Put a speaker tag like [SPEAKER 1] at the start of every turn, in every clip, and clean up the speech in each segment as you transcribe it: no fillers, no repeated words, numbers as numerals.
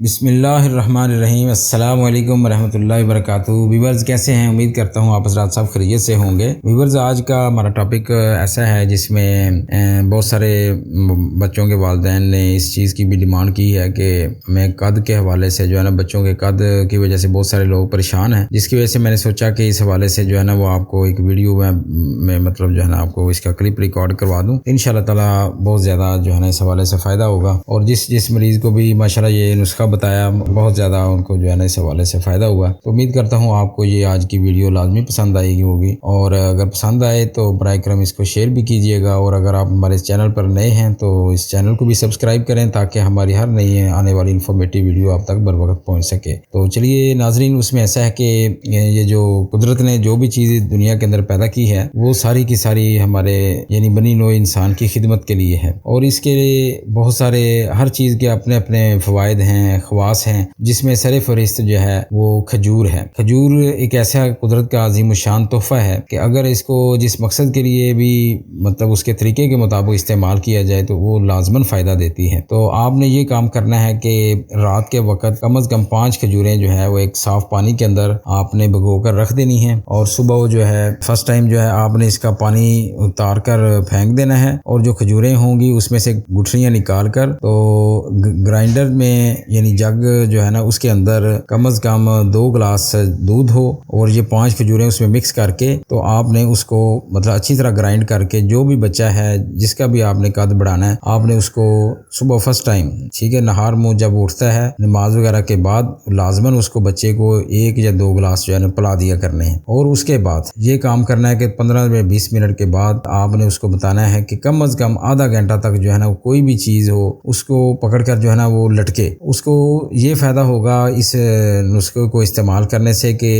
[SPEAKER 1] بسم اللہ الرحمن الرحیم۔ السلام علیکم ورحمۃ اللہ وبرکاتہ۔ ویورز کیسے ہیں؟ امید کرتا ہوں آپ حضرات صاحب خیریت سے ہوں گے۔ ویورز آج کا ہمارا ٹاپک ایسا ہے جس میں بہت سارے بچوں کے والدین نے اس چیز کی بھی ڈیمانڈ کی ہے کہ ہمیں قد کے حوالے سے جو ہے نا بچوں کے قد کی وجہ سے بہت سارے لوگ پریشان ہیں، جس کی وجہ سے میں نے سوچا کہ اس حوالے سے جو ہے نا وہ آپ کو ایک ویڈیو میں مطلب جو ہے نا آپ کو اس کا کلپ ریکارڈ کروا دوں۔ انشاءاللہ تعالی بہت زیادہ جو ہے نا اس حوالے سے فائدہ ہوگا، اور جس مریض کو بھی ماشاءاللہ یہ نسخہ بتایا بہت زیادہ ان کو جو ہے نا اس حوالے سے فائدہ ہوا۔ تو امید کرتا ہوں آپ کو یہ آج کی ویڈیو لازمی پسند آئے گی ہوگی، اور اگر پسند آئے تو برائے کرم اس کو شیئر بھی کیجیے گا، اور اگر آپ ہمارے اس چینل پر نئے ہیں تو اس چینل کو بھی سبسکرائب کریں تاکہ ہماری ہر نئی آنے والی انفارمیٹیو ویڈیو آپ تک بر وقت پہنچ سکے۔ تو چلیے ناظرین، اس میں ایسا ہے کہ یہ جو قدرت نے جو بھی چیز دنیا کے اندر پیدا کی ہے وہ ساری کی ساری ہمارے یعنی بنی نوع انسان کی خدمت کے لیے ہے، اور اس کے بہت سارے ہر چیز کے اپنے اپنے فوائد ہیں، خواص ہیں، جس میں سر فہرست جو ہے وہ کھجور ہے۔ کھجور ایک ایسا قدرت کا عظیم الشان تحفہ ہے کہ اگر اس کو جس مقصد کے لیے بھی مطلب اس کے طریقے کے مطابق استعمال کیا جائے تو وہ لازماً فائدہ دیتی ہے۔ تو آپ نے یہ کام کرنا ہے کہ رات کے وقت کم از کم 5 کھجوریں جو ہے وہ ایک صاف پانی کے اندر آپ نے بھگو کر رکھ دینی ہیں، اور صبح جو ہے فرسٹ ٹائم جو ہے آپ نے اس کا پانی اتار کر پھینک دینا ہے، اور جو کھجوریں ہوں گی اس میں سے گٹھلیاں نکال کر تو گرائنڈر میں یعنی جگ جو ہے نا اس کے اندر کم از کم 2 گلاس دودھ ہو، اور یہ 5 کھجوریں اس میں مکس کر کے تو آپ نے اس کو مطلب اچھی طرح گرائنڈ کر کے جو بھی بچہ ہے جس کا بھی آپ نے قد بڑھانا ہے آپ نے اس کو صبح فرسٹ ٹائم ٹھیک ہے نہار منہ جب اٹھتا ہے نماز وغیرہ کے بعد لازماً اس کو بچے کو 1 یا 2 گلاس جو ہے نا پلا دیا کرنے ہیں، اور اس کے بعد یہ کام کرنا ہے کہ 15 یا 20 منٹ کے بعد آپ نے اس کو بتانا ہے کہ کم از کم آدھا گھنٹہ تک جو ہے نا کوئی بھی چیز ہو اس کو پکڑ کر جو ہے نا وہ لٹکے۔ اس کو یہ فائدہ ہوگا اس نسخے کو استعمال کرنے سے کہ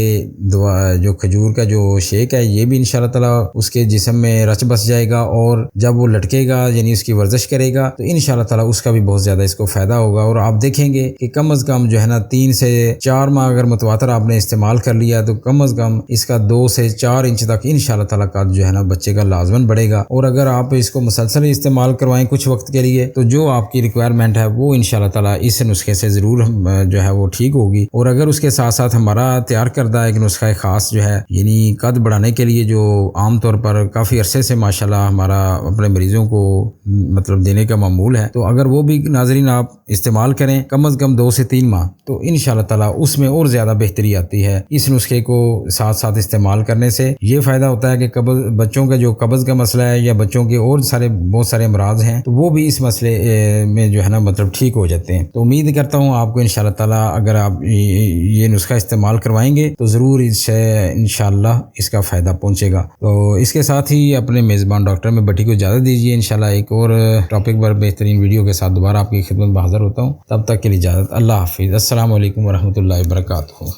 [SPEAKER 1] جو کھجور کا جو شیک ہے یہ بھی انشاءاللہ تعالی اس کے جسم میں رچ بس جائے گا، اور جب وہ لٹکے گا یعنی اس کی ورزش کرے گا تو انشاءاللہ تعالی اس کا بھی بہت زیادہ اس کو فائدہ ہوگا، اور آپ دیکھیں گے کہ کم از کم جو ہے نا 3 سے 4 ماہ اگر متواتر آپ نے استعمال کر لیا تو کم از کم اس کا 2 سے 4 انچ تک انشاءاللہ تعالی قد جو ہے نا بچے کا لازماً بڑھے گا۔ اور اگر آپ اس کو مسلسل استعمال کروائیں کچھ وقت کے لیے تو جو آپ کی ریکوائرمنٹ ہے وہ انشاءاللہ تعالی اس نسخے سے ضرور جو ہے وہ ٹھیک ہوگی۔ اور اگر اس کے ساتھ ساتھ ہمارا تیار کردہ ایک نسخہ خاص جو ہے یعنی قد بڑھانے کے لیے جو عام طور پر کافی عرصے سے ماشاءاللہ ہمارا اپنے مریضوں کو مطلب دینے کا معمول ہے، تو اگر وہ بھی ناظرین آپ استعمال کریں کم از کم 2 سے 3 ماہ تو انشاءاللہ تعالی اس میں اور زیادہ بہتری آتی ہے۔ اس نسخے کو ساتھ ساتھ استعمال کرنے سے یہ فائدہ ہوتا ہے کہ بچوں کا جو قبض کا مسئلہ ہے یا بچوں کے اور بہت سارے امراض ہیں تو وہ بھی اس مسئلے میں جو ہے نا مطلب ٹھیک ہو جاتے ہیں۔ تو امید کرتا ہوں آپ کو انشاءاللہ تعالی اگر آپ یہ نسخہ استعمال کروائیں گے تو ضرور اس سے انشاءاللہ اس کا فائدہ پہنچے گا۔ تو اس کے ساتھ ہی اپنے میزبان ڈاکٹر میں بٹی کو اجازت دیجیے، انشاءاللہ ایک اور ٹاپک پر بہترین ویڈیو کے ساتھ دوبارہ آپ کی خدمت میں حاضر ہوتا ہوں۔ تب تک کے لیے اجازت، اللہ حافظ، السلام علیکم ورحمۃ اللہ وبرکاتہ۔